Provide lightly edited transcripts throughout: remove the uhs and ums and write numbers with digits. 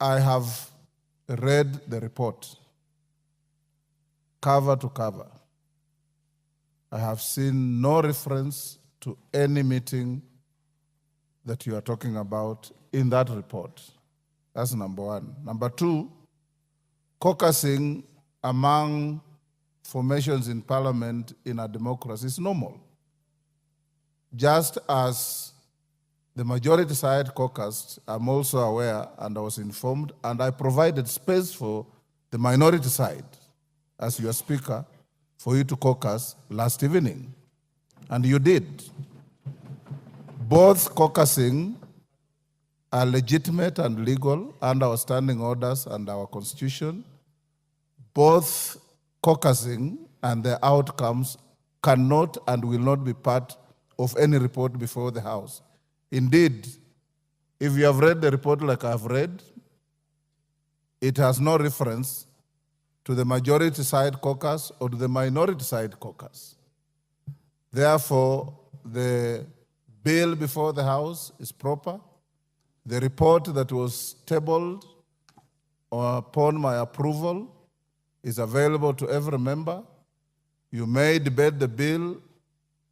I have read the report, cover to cover. I have seen no reference to any meeting that you are talking about in that report. That's number one. Number two, caucusing among formations in parliament in a democracy is normal. Just as the majority side caucused, I'm also aware and I was informed, and I provided space for the minority side as your speaker for you to caucus last evening. And you did. Both caucusing are legitimate and legal under our standing orders and our constitution. Both caucusing and their outcomes cannot and will not be part of any report before the House. Indeed, if you have read the report like I have read, it has no reference to the majority side caucus or to the minority side caucus. Therefore, the bill before the House is proper. The report that was tabled upon my approval is available to every member. You may debate the bill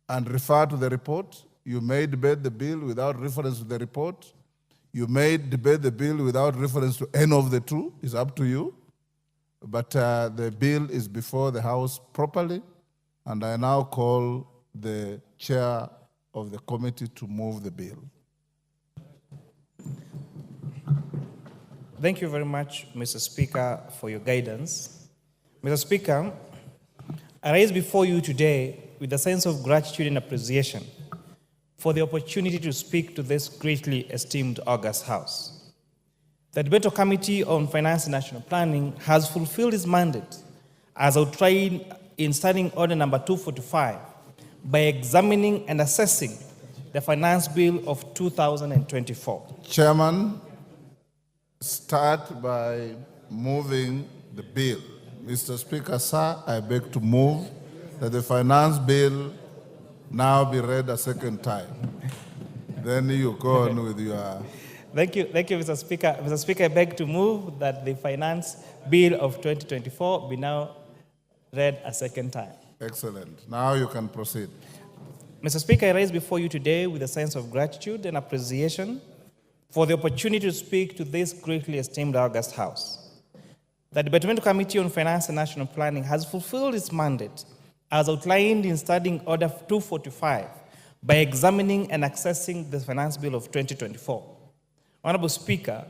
and refer to the report. You may debate the bill without reference to the report. You may debate the bill without reference to any of the two. It's up to you. But the bill is before the House properly, and I now call the chair of the committee to move the bill. Thank you very much, Mr. Speaker, for your guidance. Mr. Speaker, I rise before you today with a sense of gratitude and appreciation for the opportunity to speak to this greatly esteemed August House. The Debater Committee on Finance and National Planning has fulfilled its mandate as outlined in Standing Order number 245 by examining and assessing the Finance Bill of 2024. Chairman, start by moving the bill. Mr. Speaker, sir, I beg to move that the Finance Bill now be read a second time. Then you go on with your... Thank you, Mr. Speaker. Mr. Speaker, I beg to move that the Finance Bill of 2024 be now read a second time. Excellent. Now you can proceed. Mr. Speaker, I rise before you today with a sense of gratitude and appreciation for the opportunity to speak to this greatly esteemed August House. The Departmental Committee on Finance and National Planning has fulfilled its mandate as outlined in Standing Order 245 by examining and accessing the Finance Bill of 2024. Honorable Speaker,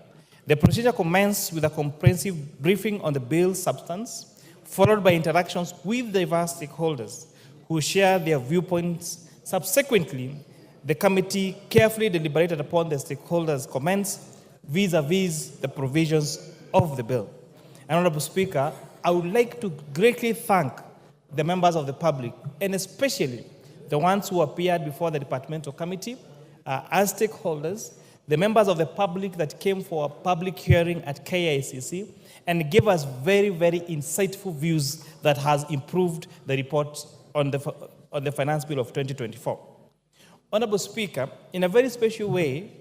the procedure commenced with a comprehensive briefing on the bill's substance, followed by interactions with diverse stakeholders who share their viewpoints. Subsequently, the committee carefully deliberated upon the stakeholders' comments vis-a-vis the provisions of the bill. And Honorable Speaker, I would like to greatly thank the members of the public, and especially the ones who appeared before the departmental committee as stakeholders, the members of the public that came for a public hearing at KICC and gave us very, very insightful views that has improved the report on the Finance Bill of 2024. Honorable Speaker, in a very special way,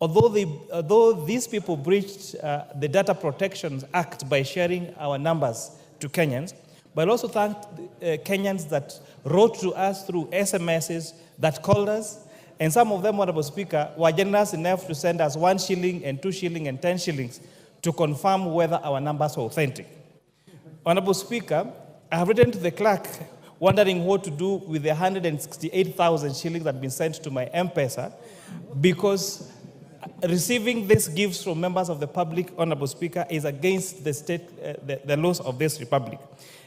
although these people breached the Data Protection Act by sharing our numbers to Kenyans, but also thanked Kenyans that wrote to us through SMSs, that called us, and some of them, Honorable Speaker, were generous enough to send us 1 shilling and 2 shillings and 10 shillings to confirm whether our numbers were authentic. Honorable Speaker, I have written to the clerk wondering what to do with the 168,000 shillings that have been sent to my M-Pesa, because receiving these gifts from members of the public, Honorable Speaker, is against the state, the laws of this republic.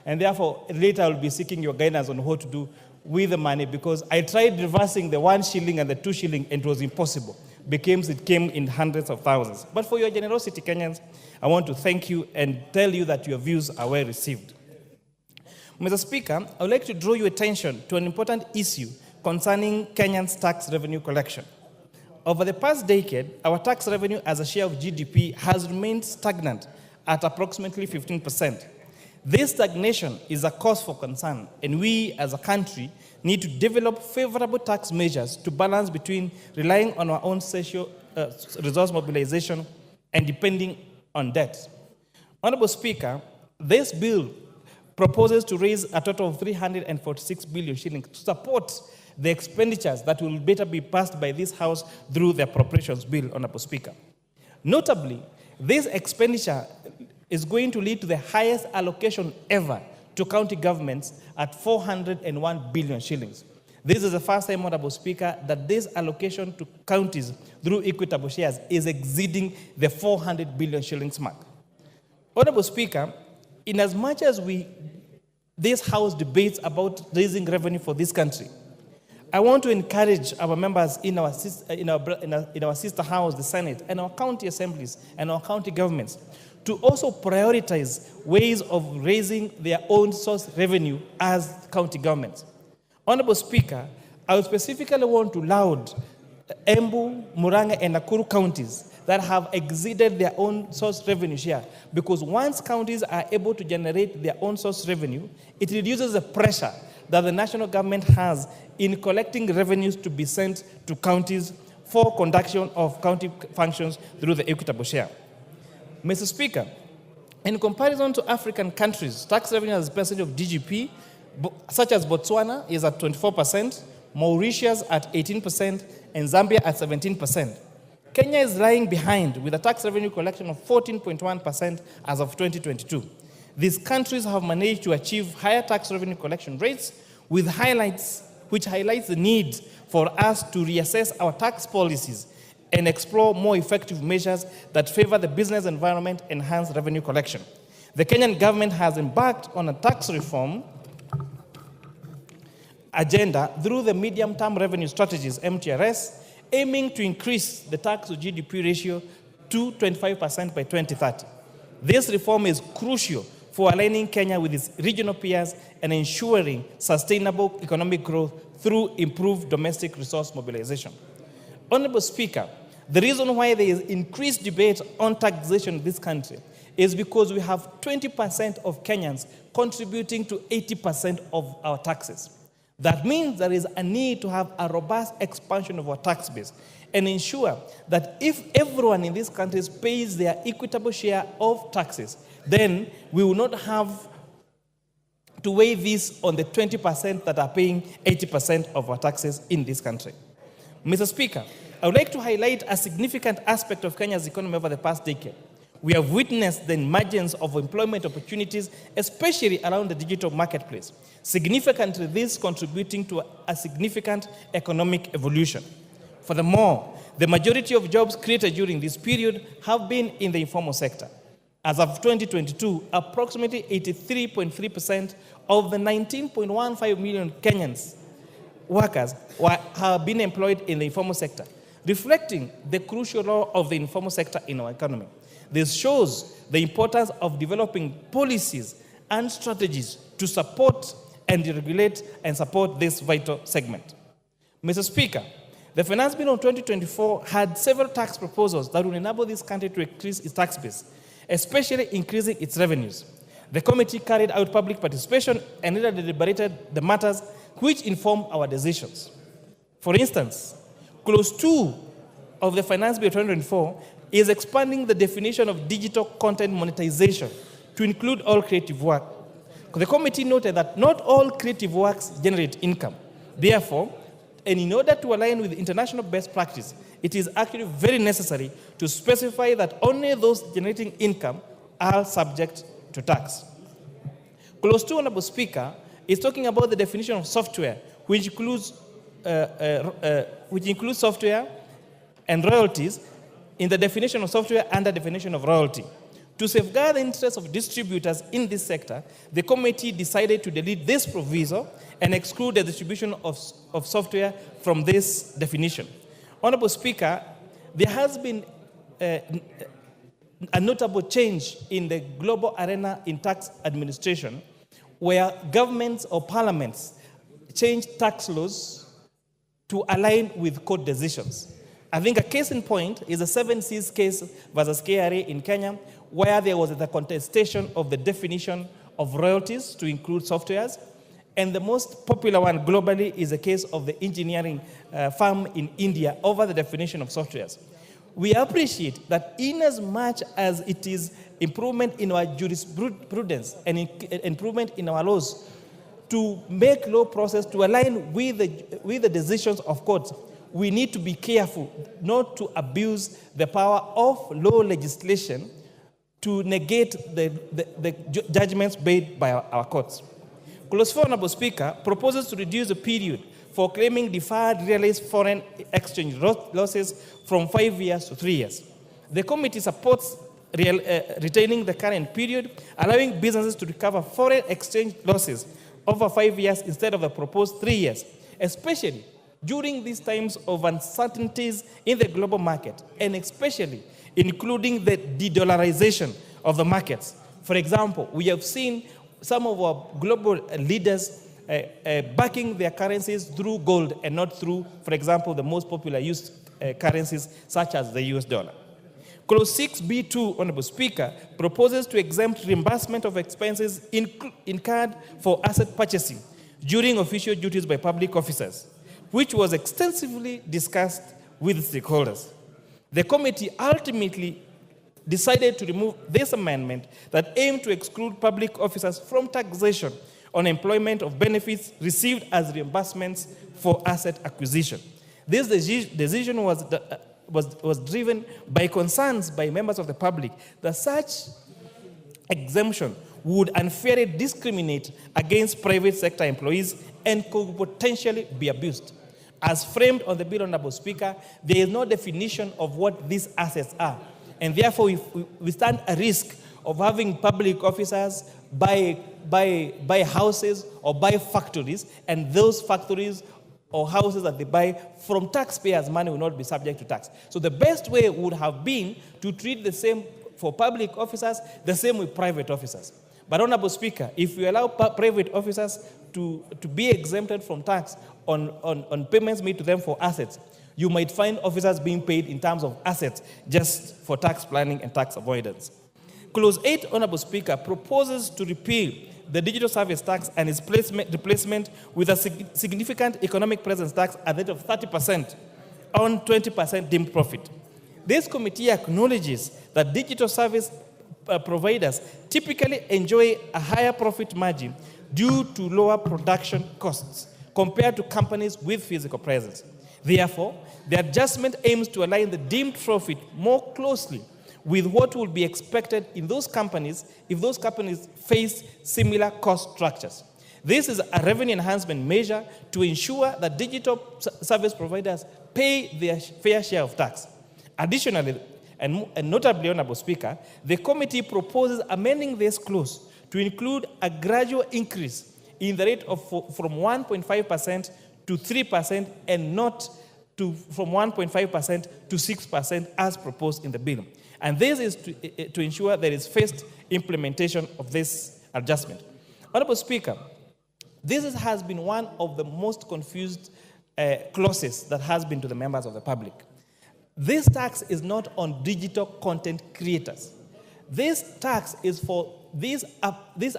And therefore, later I will be seeking your guidance on what to do with the money, because I tried reversing the 1 shilling and the 2 shilling, and it was impossible, because it came in hundreds of thousands. But for your generosity, Kenyans, I want to thank you and tell you that your views are well received. Mr. Speaker, I would like to draw your attention to an important issue concerning Kenyan's tax revenue collection. Over the past decade, our tax revenue as a share of GDP has remained stagnant at approximately 15%. This stagnation is a cause for concern, and we as a country need to develop favorable tax measures to balance between relying on our own social resource mobilization and depending on debt. Honorable Speaker, this bill proposes to raise a total of 346 billion shillings to support the expenditures that will better be passed by this House through the appropriations bill, Honorable Speaker. Notably, this expenditure is going to lead to the highest allocation ever to county governments at 401 billion shillings. This is the first time, Honorable Speaker, that this allocation to counties through equitable shares is exceeding the 400 billion shillings mark. Honorable Speaker, in as much as this House debates about raising revenue for this country, I want to encourage our members in our sister house, the Senate, and our county assemblies and our county governments to also prioritize ways of raising their own source revenue as county governments. Honorable Speaker, I specifically want to laud Embu, Murang'a, and Nakuru counties that have exceeded their own source revenue share, because once counties are able to generate their own source revenue, it reduces the pressure that the national government has in collecting revenues to be sent to counties for conduction of county functions through the equitable share. Mr. Speaker, in comparison to African countries, tax revenue as a percentage of GDP, such as Botswana, is at 24%, Mauritius at 18%, and Zambia at 17%. Kenya is lying behind with a tax revenue collection of 14.1% as of 2022. These countries have managed to achieve higher tax revenue collection rates, which highlights the need for us to reassess our tax policies and explore more effective measures that favor the business environment and enhance revenue collection. The Kenyan government has embarked on a tax reform agenda through the medium-term revenue strategies, MTRS, aiming to increase the tax to GDP ratio to 25% by 2030. This reform is crucial for aligning Kenya with its regional peers and ensuring sustainable economic growth through improved domestic resource mobilization. Honorable Speaker, the reason why there is increased debate on taxation in this country is because we have 20% of Kenyans contributing to 80% of our taxes. That means there is a need to have a robust expansion of our tax base and ensure that if everyone in these countries pays their equitable share of taxes, then we will not have to weigh this on the 20% that are paying 80% of our taxes in this country. Mr. Speaker, I would like to highlight a significant aspect of Kenya's economy over the past decade. We have witnessed the emergence of employment opportunities, especially around the digital marketplace. Significantly, this contributing to a significant economic evolution. Furthermore, the majority of jobs created during this period have been in the informal sector. As of 2022, approximately 83.3% of the 19.15 million Kenyans workers have been employed in the informal sector, reflecting the crucial role of the informal sector in our economy. This shows the importance of developing policies and strategies to support and regulate and support this vital segment. Mr. Speaker, the Finance Bill of 2024 had several tax proposals that would enable this country to increase its tax base, especially increasing its revenues. The committee carried out public participation and later deliberated the matters which inform our decisions. For instance, Clause 2 of the Finance Bill 2024 is expanding the definition of digital content monetization to include all creative work. The committee noted that not all creative works generate income. Therefore, and in order to align with international best practice, it is actually very necessary to specify that only those generating income are subject to tax. Clause 2, Honorable Speaker, is talking about the definition of software, which includes software and royalties in the definition of software and the definition of royalty. To safeguard the interests of distributors in this sector, the committee decided to delete this proviso and exclude the distribution of software from this definition. Honorable Speaker, there has been a notable change in the global arena in tax administration, where governments or parliaments change tax laws to align with court decisions. I think a case in point is the 7Cs case versus KRA in Kenya, where there was the contestation of the definition of royalties to include softwares. And the most popular one globally is the case of the engineering firm in India over the definition of softwares. we appreciate that in as much as it is improvement in our jurisprudence and improvement in our laws to make law process to align with the decisions of courts, we need to be careful not to abuse the power of law legislation to negate the judgments made by our courts. Clause 4, Honorable Speaker, proposes to reduce the period for claiming deferred realized foreign exchange losses from 5 years to 3 years. The committee supports retaining the current period, allowing businesses to recover foreign exchange losses over 5 years instead of the proposed 3 years, especially during these times of uncertainties in the global market, and especially including the de-dollarization of the markets. For example, we have seen some of our global leaders backing their currencies through gold and not through, for example, the most popular used currencies such as the US dollar. Clause 6B2, Honorable Speaker, proposes to exempt reimbursement of expenses incurred for asset purchasing during official duties by public officers, which was extensively discussed with stakeholders. The committee ultimately decided to remove this amendment that aimed to exclude public officers from taxation on employment of benefits received as reimbursements for asset acquisition. This decision was driven by concerns by members of the public that such exemption would unfairly discriminate against private sector employees and could potentially be abused. As framed on the bill, Honorable Speaker, there is no definition of what these assets are. And therefore, we stand a risk of having public officers buy houses or buy factories, and those factories or houses that they buy from taxpayers' money will not be subject to tax. So the best way would have been to treat the same for public officers, the same with private officers. But Honorable Speaker, if we allow private officers to be exempted from tax on payments made to them for assets, you might find officers being paid in terms of assets just for tax planning and tax avoidance. Clause 8, Honorable Speaker, proposes to repeal the digital service tax and its replacement with a significant economic presence tax at the rate of 30% on 20% deemed profit. This committee acknowledges that digital service providers typically enjoy a higher profit margin due to lower production costs compared to companies with physical presence. Therefore, the adjustment aims to align the deemed profit more closely with what would be expected in those companies if those companies face similar cost structures. This is a revenue enhancement measure to ensure that digital service providers pay their fair share of tax. Additionally, and notably, Honorable Speaker, the committee proposes amending this clause to include a gradual increase in the rate of from 1.5% to 3% and not from 1.5% to 6% as proposed in the bill. And this is to ensure there is fast implementation of this adjustment. Honorable Speaker, this has been one of the most confused clauses that has been to the members of the public. This tax is not on digital content creators. This tax is for these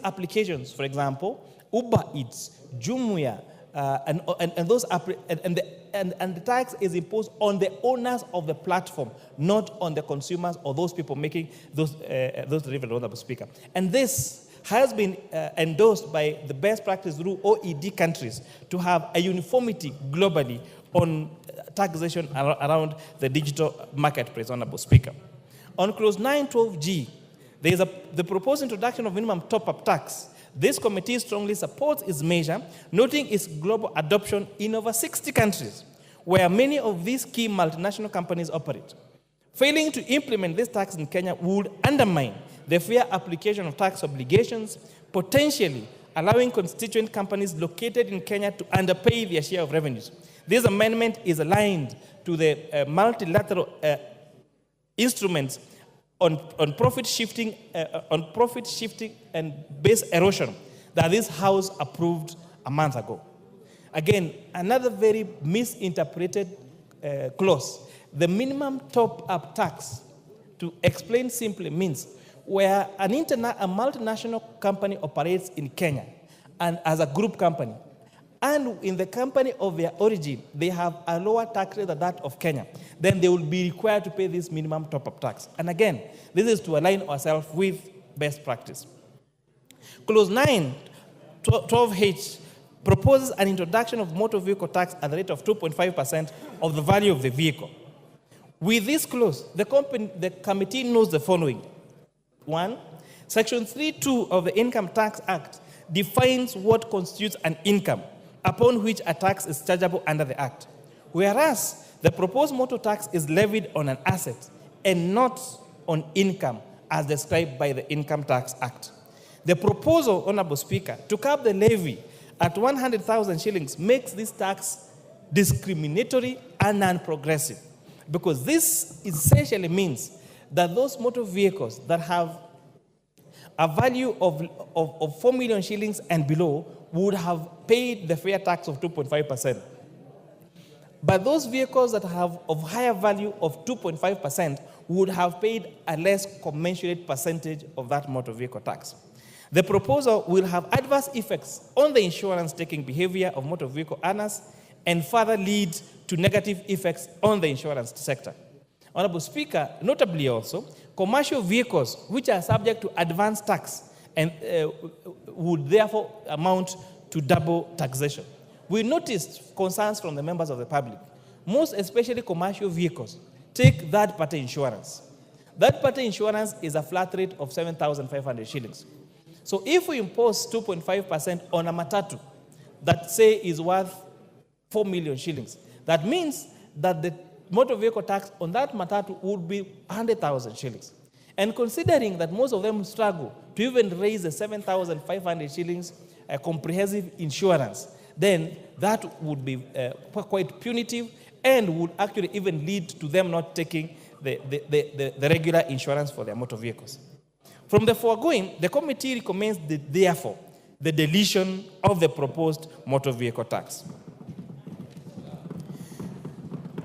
applications, for example, Uber Eats, Jumia, and the tax is imposed on the owners of the platform, not on the consumers or those people making those deliveries, Honorable Speaker. And this has been endorsed by the best practice through OECD countries to have a uniformity globally on taxation around the digital marketplace, Honorable Speaker. On clause 912G, there is the proposed introduction of minimum top-up tax. This committee strongly supports its measure, noting its global adoption in over 60 countries, where many of these key multinational companies operate. Failing to implement this tax in Kenya would undermine the fair application of tax obligations, potentially allowing constituent companies located in Kenya to underpay their share of revenues. This amendment is aligned to the multilateral instruments on profit shifting and base erosion that this House approved a month ago. Again, another very misinterpreted clause. The minimum top-up tax, to explain simply, means where a multinational company operates in Kenya and as a group company, and in the company of their origin, they have a lower tax rate than that of Kenya, then they will be required to pay this minimum top-up tax. And again, this is to align ourselves with best practice. Clause 9, 12H, proposes an introduction of motor vehicle tax at the rate of 2.5% of the value of the vehicle. With this clause, the committee knows the following. 1, Section 3(2) of the Income Tax Act defines what constitutes an income upon which a tax is chargeable under the Act, whereas the proposed motor tax is levied on an asset and not on income as described by the Income Tax Act. The proposal, Honorable Speaker, to cap the levy at 100,000 shillings makes this tax discriminatory and non-progressive, because this essentially means that those motor vehicles that have a value of 4 million shillings and below would have paid the fair tax of 2.5%. But those vehicles that have of higher value of 2.5% would have paid a less commensurate percentage of that motor vehicle tax. The proposal will have adverse effects on the insurance-taking behavior of motor vehicle owners and further lead to negative effects on the insurance sector. Honorable Speaker, notably also, commercial vehicles which are subject to advance tax and would therefore amount to double taxation. We noticed concerns from the members of the public. Most especially commercial vehicles take third-party insurance. Third-party insurance is a flat rate of 7,500 shillings. So if we impose 2.5% on a matatu that say is worth 4 million shillings, that means that the motor vehicle tax on that matatu would be 100,000 shillings. And considering that most of them struggle to even raise the 7,500 shillings comprehensive insurance, then that would be quite punitive and would actually even lead to them not taking the regular insurance for their motor vehicles. From the foregoing, the committee recommends therefore the deletion of the proposed motor vehicle tax.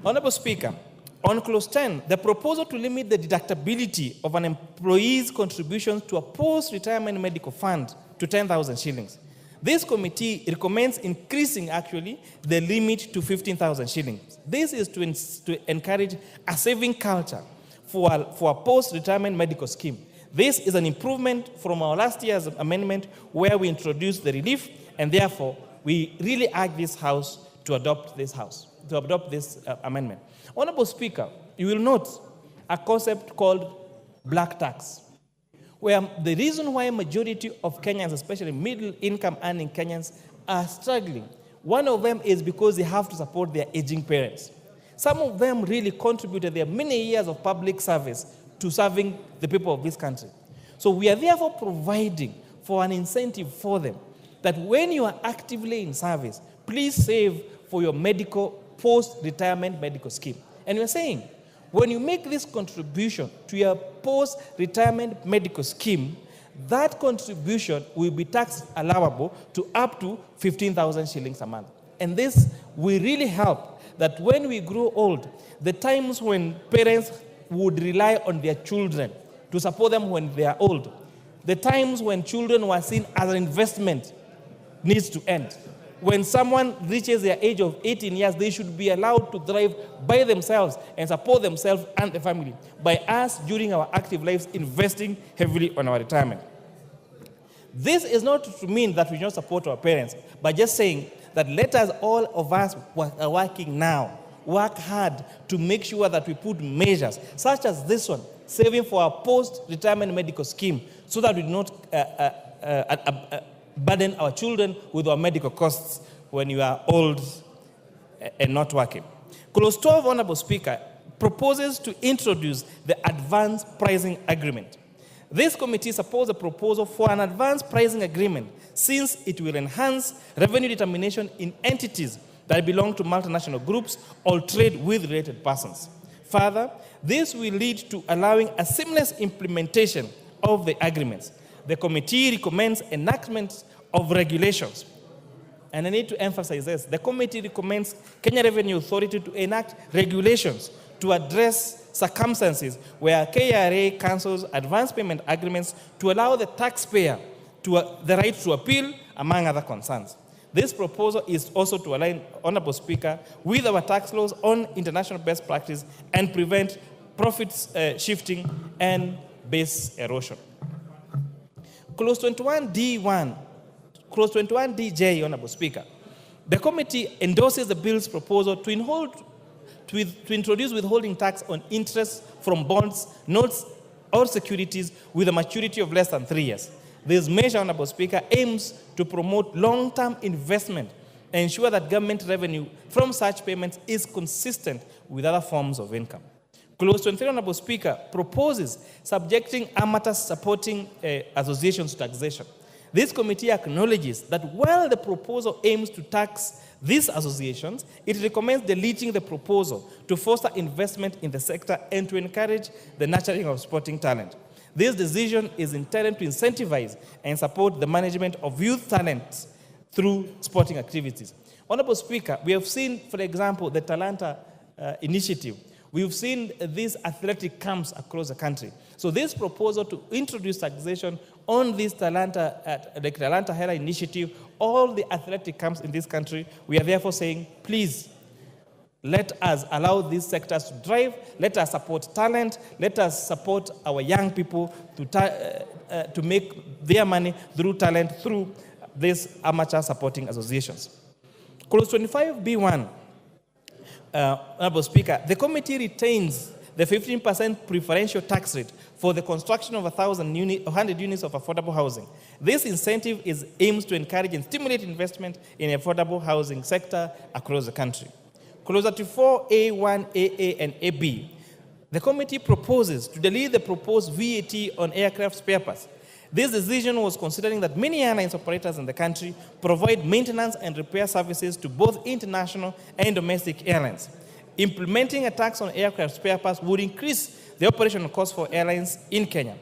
Honorable Speaker, on clause 10, the proposal to limit the deductibility of an employee's contributions to a post-retirement medical fund to 10,000 shillings. This committee recommends increasing actually the limit to 15,000 shillings. This is to encourage a saving culture for a post-retirement medical scheme. This is an improvement from our last year's amendment where we introduced the relief, and therefore we really urge this House to adopt this amendment. Honorable Speaker, you will note a concept called black tax, where the reason why majority of Kenyans, especially middle-income earning Kenyans, are struggling, one of them is because they have to support their aging parents. Some of them really contributed their many years of public service to serving the people of this country. So we are therefore providing for an incentive for them that when you are actively in service, please save for your post-retirement medical scheme. And we're saying, when you make this contribution to your post-retirement medical scheme, that contribution will be tax allowable to up to 15,000 shillings a month. And this will really help that when we grow old, the times when parents would rely on their children to support them when they are old, the times when children were seen as an investment needs to end. When someone reaches their age of 18 years, they should be allowed to drive by themselves and support themselves and the family by us during our active lives investing heavily on our retirement. This is not to mean that we don't support our parents, but just saying that let us, all of us are working now, work hard to make sure that we put measures such as this one, saving for our post-retirement medical scheme, so that we do not burden our children with our medical costs when you are old and not working. Clause 12, Honorable Speaker, proposes to introduce the advance pricing agreement. This committee supports a proposal for an advance pricing agreement since it will enhance revenue determination in entities that belong to multinational groups or trade with related persons. Further, this will lead to allowing a seamless implementation of the agreements. The committee recommends enactment of regulations. And I need to emphasize this. The committee recommends Kenya Revenue Authority to enact regulations to address circumstances where KRA cancels advance payment agreements to allow the taxpayer the right to appeal, among other concerns. This proposal is also to align, Honorable Speaker, with our tax laws on international best practice and prevent profits shifting and base erosion. Clause 21D1, Clause 21DJ, Honorable Speaker. The committee endorses the bill's proposal to introduce withholding tax on interest from bonds, notes, or securities with a maturity of less than 3 years. This measure, Honorable Speaker, aims to promote long-term investment and ensure that government revenue from such payments is consistent with other forms of income. Clause 23, Honorable Speaker, proposes subjecting amateur supporting associations to taxation. This committee acknowledges that while the proposal aims to tax these associations, it recommends deleting the proposal to foster investment in the sector and to encourage the nurturing of sporting talent. This decision is intended to incentivize and support the management of youth talent through sporting activities. Honorable Speaker, we have seen, for example, the Talanta initiative. We've seen these athletic camps across the country. So this proposal to introduce taxation on this Talanta, the Talanta Hera initiative, all the athletic camps in this country, we are therefore saying, please, let us allow these sectors to drive, let us support talent, let us support our young people to make their money through talent, through these amateur supporting associations. Clause 25B1, Honorable Speaker, the committee retains the 15% preferential tax rate for the construction of 100 units of affordable housing. This incentive aims to encourage and stimulate investment in the affordable housing sector across the country. Clause 34A1, AA, and AB. The committee proposes to delete the proposed VAT on aircraft spare parts. This decision was considering that many airlines operators in the country provide maintenance and repair services to both international and domestic airlines. Implementing a tax on aircraft spare parts would increase the operational costs for airlines in Kenya,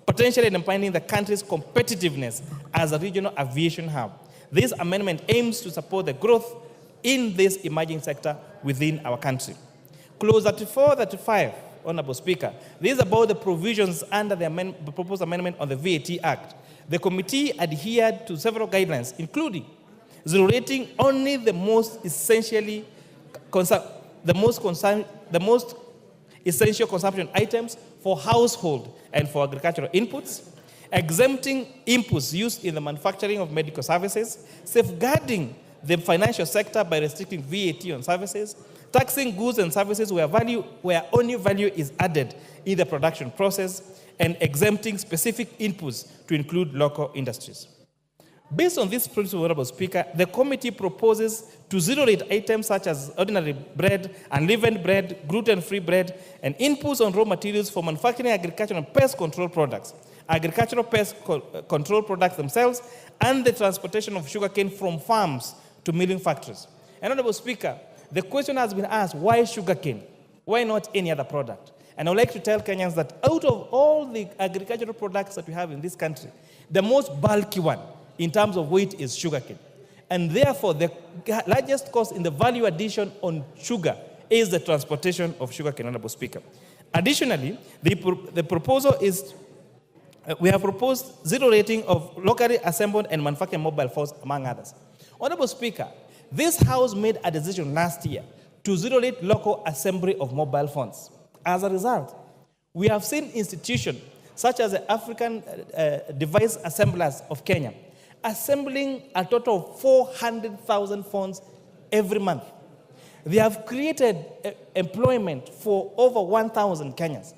potentially undermining the country's competitiveness as a regional aviation hub. This amendment aims to support the growth in this emerging sector within our country. Clause 34, 35, Honorable Speaker, this is about the provisions under the proposed amendment on the VAT Act. The committee adhered to several guidelines, including zero rating only the most essential consumption items for household and for agricultural inputs, exempting inputs used in the manufacturing of medical services, safeguarding the financial sector by restricting VAT on services, taxing goods and services where only value is added in the production process, and exempting specific inputs to include local industries. Based on this principle, Honorable Speaker, the committee proposes to zero rate items such as ordinary bread, unleavened bread, gluten-free bread, and inputs on raw materials for manufacturing agricultural and pest control products, agricultural pest control products themselves, and the transportation of sugarcane from farms to milling factories. And Honorable Speaker, the question has been asked, why sugarcane? Why not any other product? And I would like to tell Kenyans that out of all the agricultural products that we have in this country, the most bulky one in terms of weight is sugarcane. And therefore, the largest cost in the value addition on sugar is the transportation of sugarcane, Honorable Speaker. Additionally, the proposal is, we have proposed zero rating of locally assembled and manufactured mobile phones, among others. Honorable Speaker, this House made a decision last year to zero rate local assembly of mobile phones. As a result, we have seen institutions such as the African Device Assemblers of Kenya assembling a total of 400,000 phones every month. They have created employment for over 1,000 Kenyans.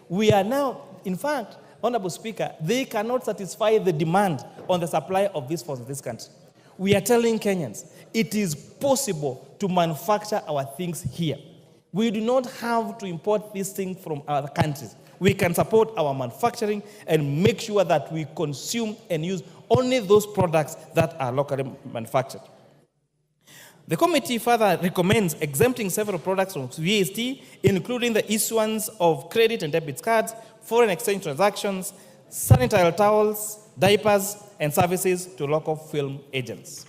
We are now, in fact, Honorable Speaker, they cannot satisfy the demand on the supply of these phones in this country. We are telling Kenyans, it is possible to manufacture our things here. We do not have to import these things from other countries. We can support our manufacturing and make sure that we consume and use only those products that are locally manufactured. The committee further recommends exempting several products from VAT, including the issuance of credit and debit cards, foreign exchange transactions, sanitary towels, diapers, and services to local film agents.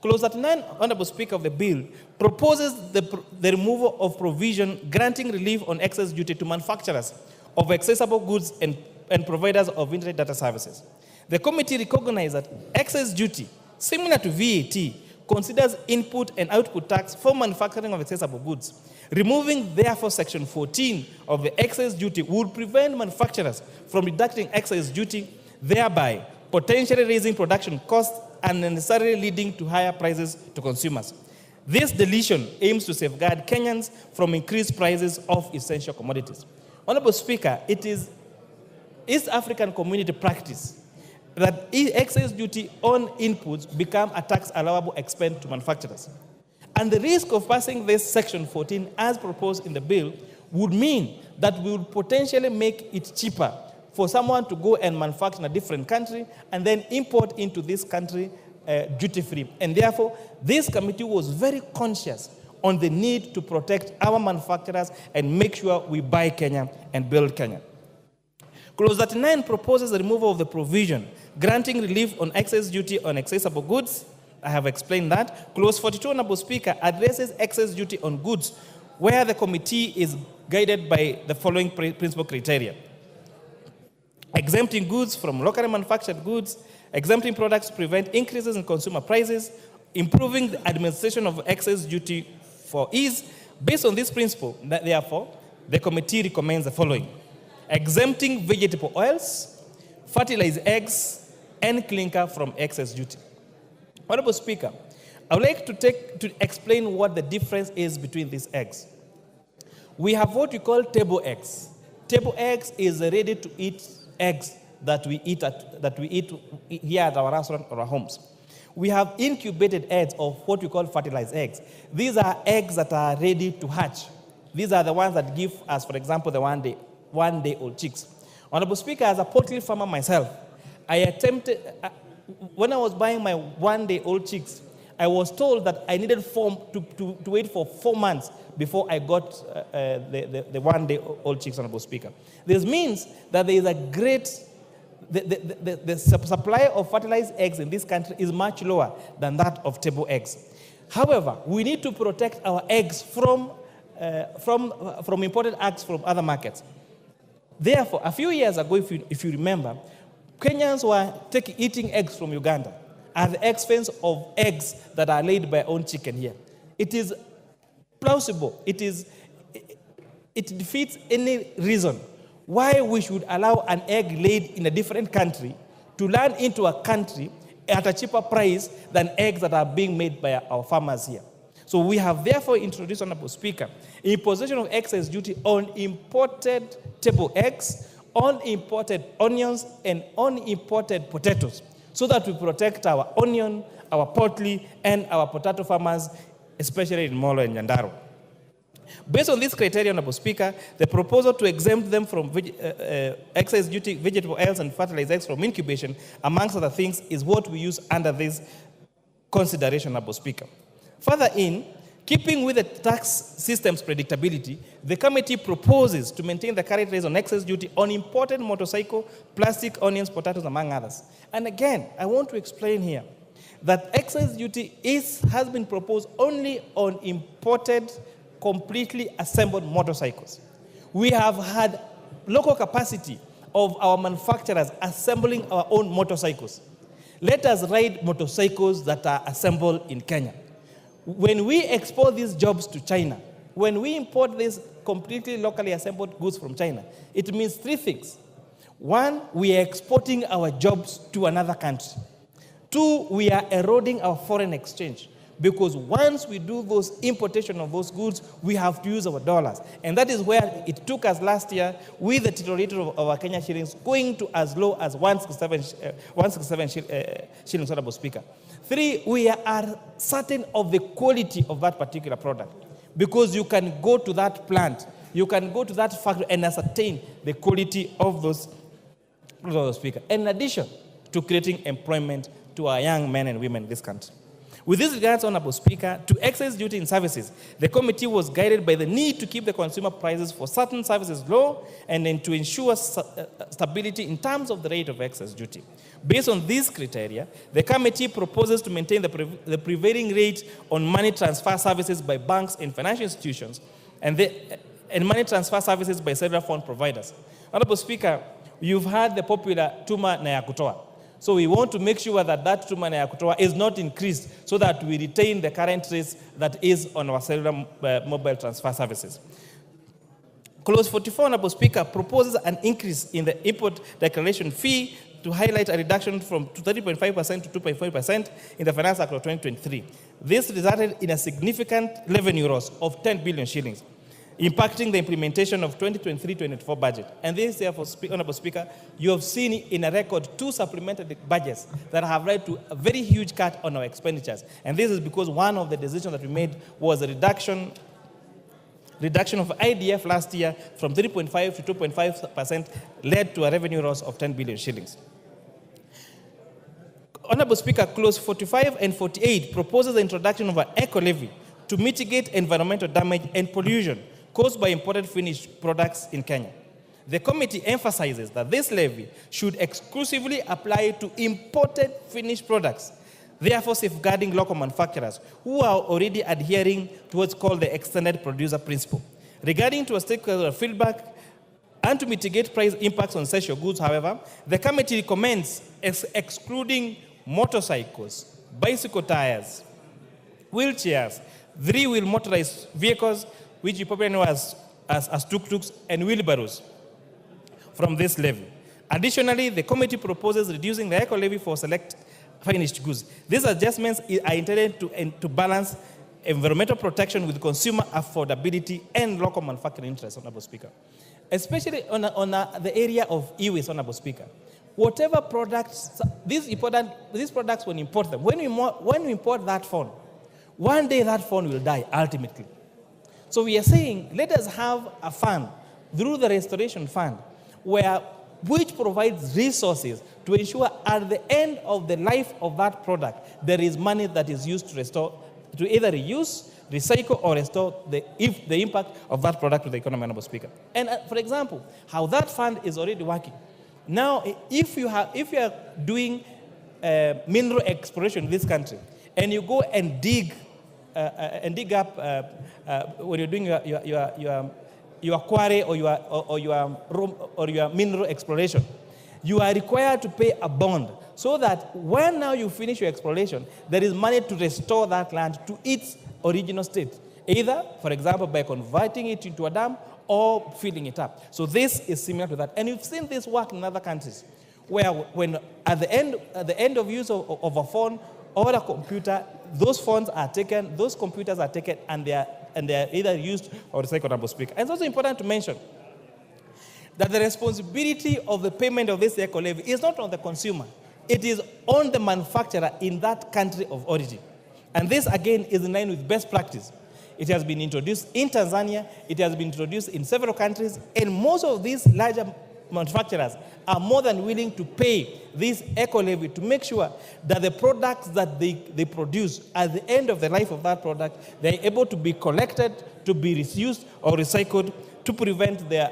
Clause 39, Honorable Speaker, of the bill proposes the removal of provision granting relief on excess duty to manufacturers of accessible goods and providers of internet data services. The committee recognizes that excess duty similar to VAT, considers input and output tax for manufacturing of accessible goods. Removing, therefore, Section 14 of the excise duty would prevent manufacturers from deducting excise duty, thereby potentially raising production costs and unnecessarily leading to higher prices to consumers. This deletion aims to safeguard Kenyans from increased prices of essential commodities. Honorable Speaker, it is East African community practice that excise duty on inputs become a tax allowable expense to manufacturers. And the risk of passing this Section 14 as proposed in the bill would mean that we would potentially make it cheaper for someone to go and manufacture in a different country and then import into this country duty-free. And therefore, this committee was very conscious on the need to protect our manufacturers and make sure we buy Kenya and build Kenya. Clause 39 proposes the removal of the provision granting relief on excise duty on accessible goods. I have explained that. Clause 42, Honorable Speaker, addresses excise duty on goods where the committee is guided by the following principal criteria: exempting goods from locally manufactured goods, exempting products to prevent increases in consumer prices, improving the administration of excise duty for ease. Based on this principle, therefore, the committee recommends the following: exempting vegetable oils, fertilized eggs, and clinker from excise duty. Honorable Speaker, I would like to explain what the difference is between these eggs. We have what we call table eggs. Table eggs is ready-to-eat eggs that we eat here at our restaurant or our homes. We have incubated eggs of what we call fertilized eggs. These are eggs that are ready to hatch. These are the ones that give us, for example, the one-day-old chicks. Honorable Speaker, as a poultry farmer myself, I attempted, when I was buying my one-day-old chicks, I was told that I needed to wait for 4 months before I got the one-day-old chicks, Honorable Speaker. This means that there is a great, the supply of fertilized eggs in this country is much lower than that of table eggs. However, we need to protect our eggs from imported eggs from other markets. Therefore, a few years ago, if you remember, Kenyans were eating eggs from Uganda at the expense of eggs that are laid by our own chicken here. It is plausible. It defeats any reason why we should allow an egg laid in a different country to land into a country at a cheaper price than eggs that are being made by our farmers here. So we have therefore introduced, Honorable Speaker, imposition of excise duty on imported table eggs, on imported onions, and on imported potatoes, so that we protect our onion, our poultry, and our potato farmers, especially in Molo and Nyandarua. Based on this criteria, Honorable Speaker, the proposal to exempt them from excise duty, vegetable oils, and fertilized eggs from incubation, amongst other things, is what we use under this consideration, Honorable Speaker. Further in, keeping with the tax system's predictability, the committee proposes to maintain the current rates on excise duty on imported motorcycle, plastic, onions, potatoes, among others. And again, I want to explain here that excise duty has been proposed only on imported, completely assembled motorcycles. We have had local capacity of our manufacturers assembling our own motorcycles. Let us ride motorcycles that are assembled in Kenya. When we export these jobs to China, when we import these completely locally assembled goods from China, it means three things. One, we are exporting our jobs to another country. Two, we are eroding our foreign exchange, because once we do those importation of those goods, we have to use our dollars. And that is where it took us last year with the titulator of our Kenya shillings going to as low as 167 shillings, Honorable Speaker. Three, we are certain of the quality of that particular product, because you can go to that plant, you can go to that factory and ascertain the quality of those, Speaker. In addition to creating employment to our young men and women in this country. With this regards, Honorable Speaker, to excise duty in services, the committee was guided by the need to keep the consumer prices for certain services low and then to ensure stability in terms of the rate of excise duty. Based on these criteria, the committee proposes to maintain the prevailing rate on money transfer services by banks and financial institutions and money transfer services by several fund providers. Honorable Speaker, you've heard the popular Tuma na ya kutoa. So we want to make sure that that tumana ya kutoa is not increased so that we retain the current rates that is on our cellular mobile transfer services. Clause 44, Honorable Speaker, proposes an increase in the import declaration fee to highlight a reduction from 30.5% to 2.5% in the Finance Act of 2023. This resulted in a significant revenue loss of 10 billion shillings, impacting the implementation of 2023-24 budget. And this, therefore, Honorable Speaker, you have seen in a record 2 supplementary budgets that have led to a very huge cut on our expenditures. And this is because one of the decisions that we made was a reduction of IDF last year from 3.5 to 2.5% led to a revenue loss of 10 billion shillings. Honorable Speaker, clause 45 and 48 proposes the introduction of an eco levy to mitigate environmental damage and pollution caused by imported finished products in Kenya. The committee emphasizes that this levy should exclusively apply to imported finished products, therefore safeguarding local manufacturers who are already adhering to what's called the extended producer principle. Regarding to a stakeholder feedback and to mitigate price impacts on essential goods, however, the committee recommends excluding motorcycles, bicycle tires, wheelchairs, 3-wheel motorized vehicles, which you probably know as tuk-tuks and wheelbarrows, from this levy. Additionally, the committee proposes reducing the eco levy for select finished goods. These adjustments are intended to balance environmental protection with consumer affordability and local manufacturing interests, Honorable Speaker. Especially on the area of e-waste, Honorable Speaker. Whatever products, these products, when you import them, when we import that phone, one day that phone will die ultimately. So we are saying, let us have a fund through the restoration fund which provides resources to ensure at the end of the life of that product, there is money that is used to restore, to either reuse, recycle, or restore the impact of that product to the economy, Honorable Speaker. And for example, how that fund is already working. Now, if you are doing mineral exploration in this country, and you go and dig up when you're doing your quarry or your mineral exploration, you are required to pay a bond so that when now you finish your exploration, there is money to restore that land to its original state, either, for example, by converting it into a dam or filling it up. So this is similar to that. And you've seen this work in other countries, where when at the end of use of a phone or a computer, those phones are taken, those computers are taken, and they are either used or recycled, Honorable Speaker. And it's also important to mention that the responsibility of the payment of this eco levy is not on the consumer. It is on the manufacturer in that country of origin. And this, again, is in line with best practice. It has been introduced in Tanzania, it has been introduced in several countries, and most of these larger manufacturers are more than willing to pay this eco levy to make sure that the products that they produce at the end of the life of that product, they're able to be collected, to be reused or recycled to prevent the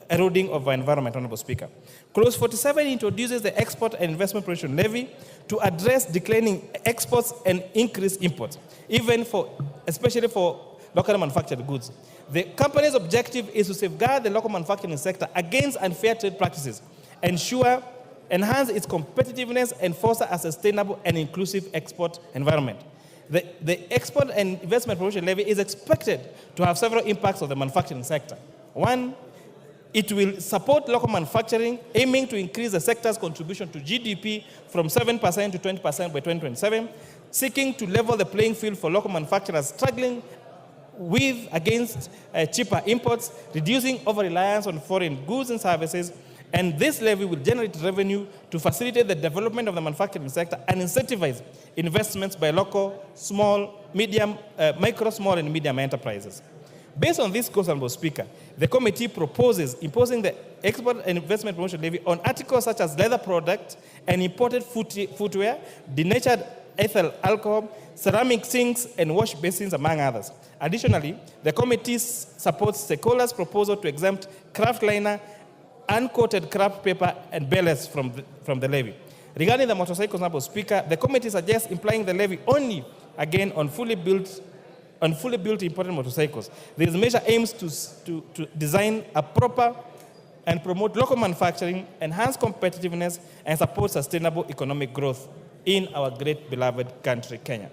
eroding of our environment, Honorable Speaker. Clause 47 introduces the Export and Investment Promotion Levy to address declining exports and increase imports, especially for locally manufactured goods. The company's objective is to safeguard the local manufacturing sector against unfair trade practices, enhance its competitiveness, and foster a sustainable and inclusive export environment. The Export and Investment Promotion Levy is expected to have several impacts on the manufacturing sector. One, it will support local manufacturing, aiming to increase the sector's contribution to GDP from 7% to 20% by 2027, seeking to level the playing field for local manufacturers struggling against cheaper imports, reducing over-reliance on foreign goods and services, and this levy will generate revenue to facilitate the development of the manufacturing sector and incentivize investments by local, micro, small, and medium enterprises. Based on this course, Honorable Speaker, the committee proposes imposing the Export and Investment Promotion Levy on articles such as leather products and imported footwear, denatured ethyl alcohol, ceramic sinks, and wash basins, among others. Additionally, the committee supports stakeholders' proposal to exempt craft liner, uncoated craft paper, and ballast from the levy. Regarding the motorcycles, Honorable Speaker, the committee suggests implying the levy only, again, on fully built imported motorcycles. This measure aims to design a proper and promote local manufacturing, enhance competitiveness, and support sustainable economic growth in our great beloved country, Kenya.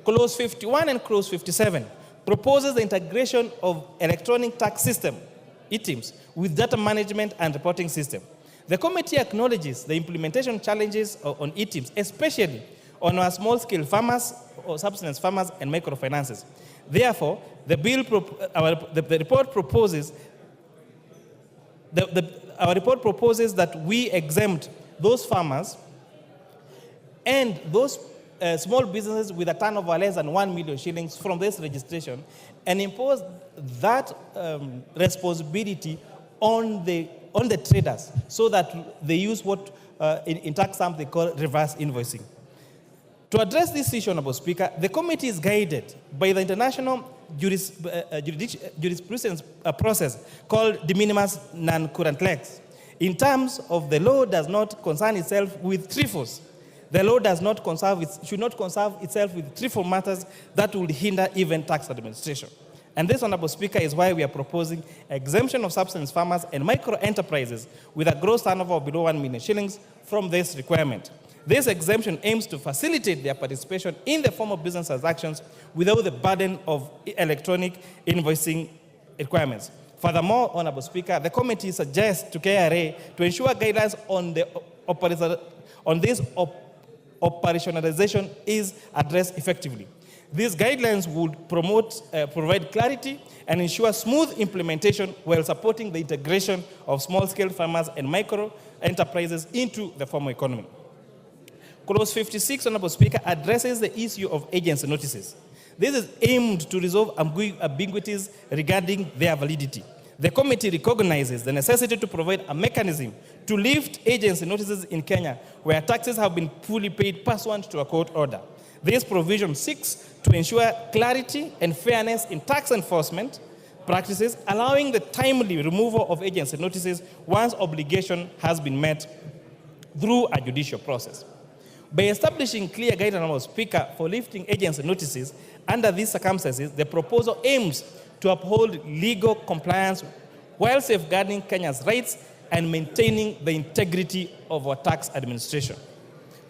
Clause 51 and Clause 57 proposes the integration of electronic tax system, ETIMS, with data management and reporting system. The committee acknowledges the implementation challenges on ETIMS, especially on our small-scale farmers, or subsistence farmers, and microfinances. Therefore, the report proposes our report proposes that we exempt those farmers and those small businesses with a turnover less than 1 million shillings from this registration, and impose that responsibility on the traders, so that they use what in tax terms they call reverse invoicing. To address this issue, Honorable Speaker, the committee is guided by the international jurisprudence process called de minimis non current lex. In terms of the law does not concern itself with trifles. The law does not should not concern itself with trifle matters that will hinder even tax administration. And this, Honorable Speaker, is why we are proposing exemption of subsistence farmers and micro enterprises with a gross turnover of below 1 million shillings from this requirement. This exemption aims to facilitate their participation in the form of business transactions without the burden of electronic invoicing requirements. Furthermore, Honorable Speaker, the committee suggests to KRA to ensure guidelines on this operationalization is addressed effectively. These guidelines would provide clarity and ensure smooth implementation while supporting the integration of small-scale farmers and micro enterprises into the formal economy. Clause 56, Honorable Speaker, addresses the issue of agency notices. This is aimed to resolve ambiguities regarding their validity. The committee recognizes the necessity to provide a mechanism to lift agency notices in Kenya where taxes have been fully paid pursuant to a court order. This provision seeks to ensure clarity and fairness in tax enforcement practices, allowing the timely removal of agency notices once obligation has been met through a judicial process. By establishing clear guidelines, Honorable Speaker, for lifting agency notices under these circumstances, the proposal aims to uphold legal compliance while safeguarding Kenya's rights and maintaining the integrity of our tax administration.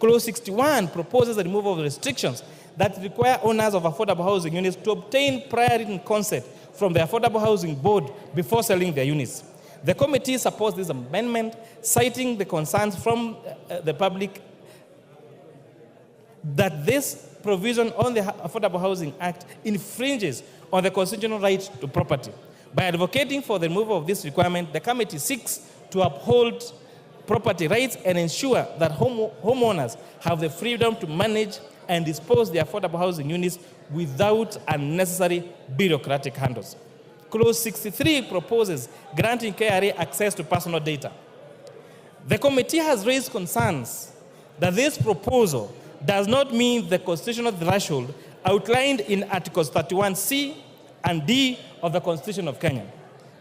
Clause 61 proposes the removal of restrictions that require owners of affordable housing units to obtain prior written consent from the Affordable Housing Board before selling their units. The committee supports this amendment, citing the concerns from the public that this provision on the Affordable Housing Act infringes on the constitutional right to property. By advocating for the removal of this requirement, the committee seeks to uphold property rights and ensure that homeowners have the freedom to manage and dispose their affordable housing units without unnecessary bureaucratic handles. Clause 63 proposes granting KRA access to personal data. The committee has raised concerns that this proposal does not meet the constitutional threshold outlined in Articles 31C and D of the Constitution of Kenya.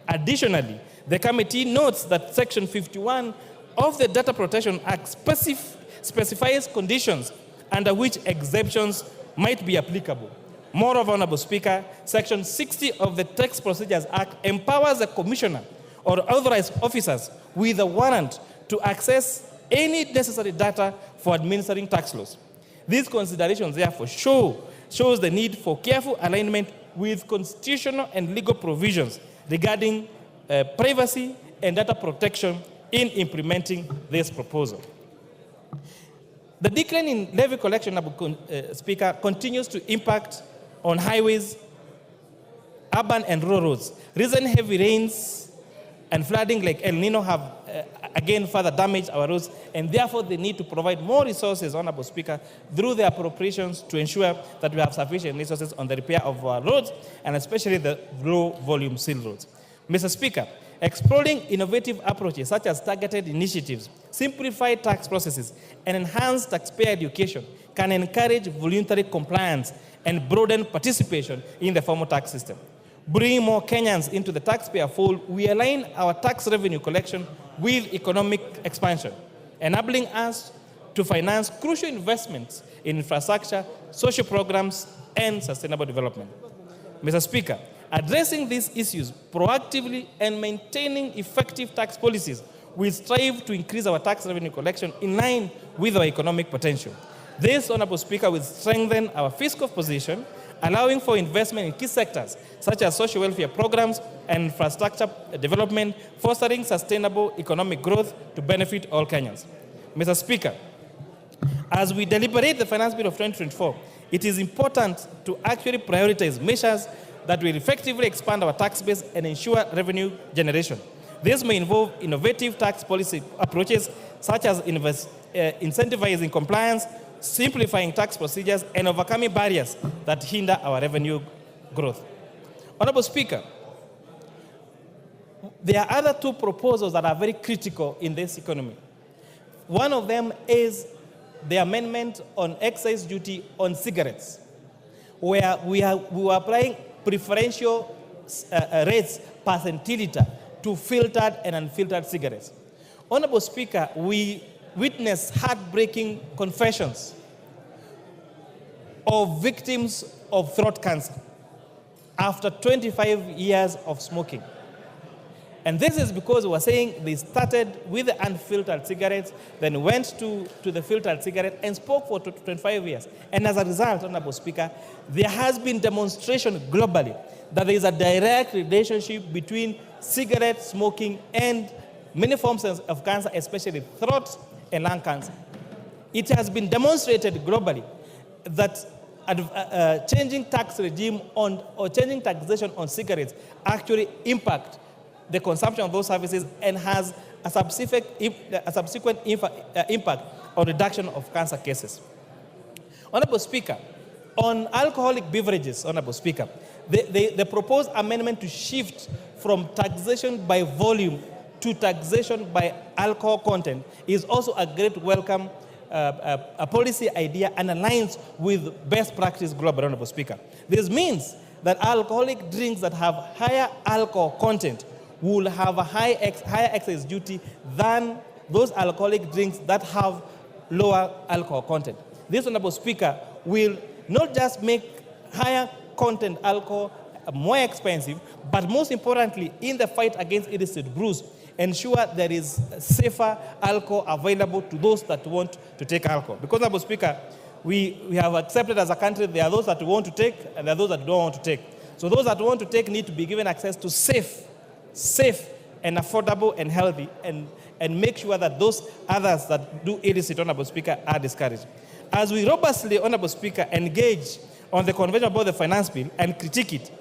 Additionally, the committee notes that Section 51 of the Data Protection Act specifies conditions under which exemptions might be applicable. Moreover, Honorable Speaker, Section 60 of the Tax Procedures Act empowers the commissioner or authorized officers with a warrant to access any necessary data for administering tax laws. These considerations, therefore, shows the need for careful alignment with constitutional and legal provisions regarding privacy and data protection in implementing this proposal. The decline in levy collection, Speaker, continues to impact on highways, urban and rural roads. Recent heavy rains and flooding like El Nino have again further damaged our roads, and therefore they need to provide more resources, Honorable Speaker, through the appropriations to ensure that we have sufficient resources on the repair of our roads, and especially the low-volume seal roads. Mr. Speaker, exploring innovative approaches such as targeted initiatives, simplified tax processes, and enhanced taxpayer education can encourage voluntary compliance and broaden participation in the formal tax system. Bringing more Kenyans into the taxpayer fold, we align our tax revenue collection with economic expansion, enabling us to finance crucial investments in infrastructure, social programs, and sustainable development. Mr. Speaker, Addressing these issues proactively and maintaining effective tax policies will strive to increase our tax revenue collection in line with our economic potential. This, Honorable Speaker, will strengthen our fiscal position, allowing for investment in key sectors such as social welfare programs and infrastructure development, fostering sustainable economic growth to benefit all Kenyans. Mr. Speaker, as we deliberate the Finance Bill of 2024, it is important to actually prioritize measures that will effectively expand our tax base and ensure revenue generation. This may involve innovative tax policy approaches such as incentivizing compliance, simplifying tax procedures, and overcoming barriers that hinder our revenue growth. Honorable Speaker, there are other two proposals that are very critical in this economy. One of them is the amendment on excise duty on cigarettes, where we were applying preferential rates per centiliter to filtered and unfiltered cigarettes. Honorable Speaker, we witnessed heartbreaking confessions of victims of throat cancer after 25 years of smoking. And this is because we were saying they started with the unfiltered cigarettes, then went to the filtered cigarette and spoke for 25 years. And as a result, Honorable Speaker, there has been demonstration globally that there is a direct relationship between cigarette smoking and many forms of cancer, especially throat and lung cancer. It has been demonstrated globally that changing tax regime or changing taxation on cigarettes actually impact the consumption of those services and has a subsequent impact on reduction of cancer cases. Honorable Speaker, on alcoholic beverages, Honorable Speaker, the proposed amendment to shift from taxation by volume to taxation by alcohol content is also a great welcome a policy idea and aligns with best practice global, Honorable Speaker. This means that alcoholic drinks that have higher alcohol content will have a higher excise duty than those alcoholic drinks that have lower alcohol content. This, Honorable Speaker, will not just make higher content alcohol more expensive, but most importantly, in the fight against illicit brews, ensure there is safer alcohol available to those that want to take alcohol. Because, Honorable Speaker, we have accepted as a country there are those that want to take and there are those that don't want to take. So those that want to take need to be given access to safe and affordable and healthy, and make sure that those others that do illicit, Honorable Speaker, are discouraged. As we robustly, Honorable Speaker, engage on the Convention about the Finance Bill and critique it,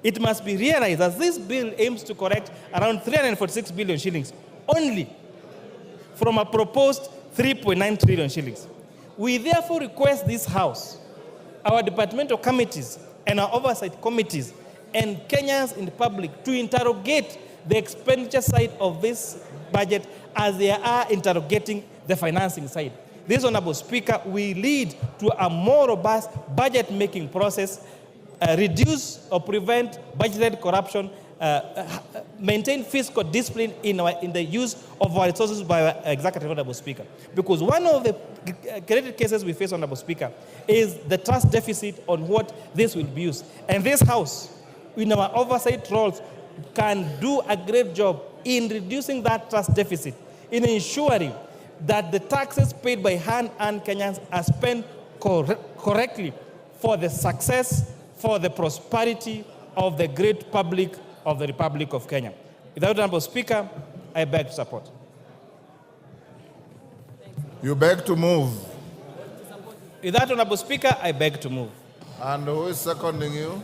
it must be realized that this bill aims to correct around 346 billion shillings only from a proposed 3.9 trillion shillings. We therefore request this House, our departmental committees and our oversight committees and Kenyans in the public to interrogate the expenditure side of this budget as they are interrogating the financing side. This, Honorable Speaker, will lead to a more robust budget-making process, reduce or prevent budgeted corruption, maintain fiscal discipline in the use of our resources by our executive, Honorable Speaker. Because one of the credit cases we face, Honorable Speaker, is the trust deficit on what this will be used. And this House, in our oversight roles, can do a great job in reducing that trust deficit, in ensuring that the taxes paid by hand-earned Kenyans are spent correctly for the success, for the prosperity of the great public of the Republic of Kenya. Without Honorable Speaker, I beg to support. You beg to move. Without Honorable Speaker, I beg to move. And who is seconding you?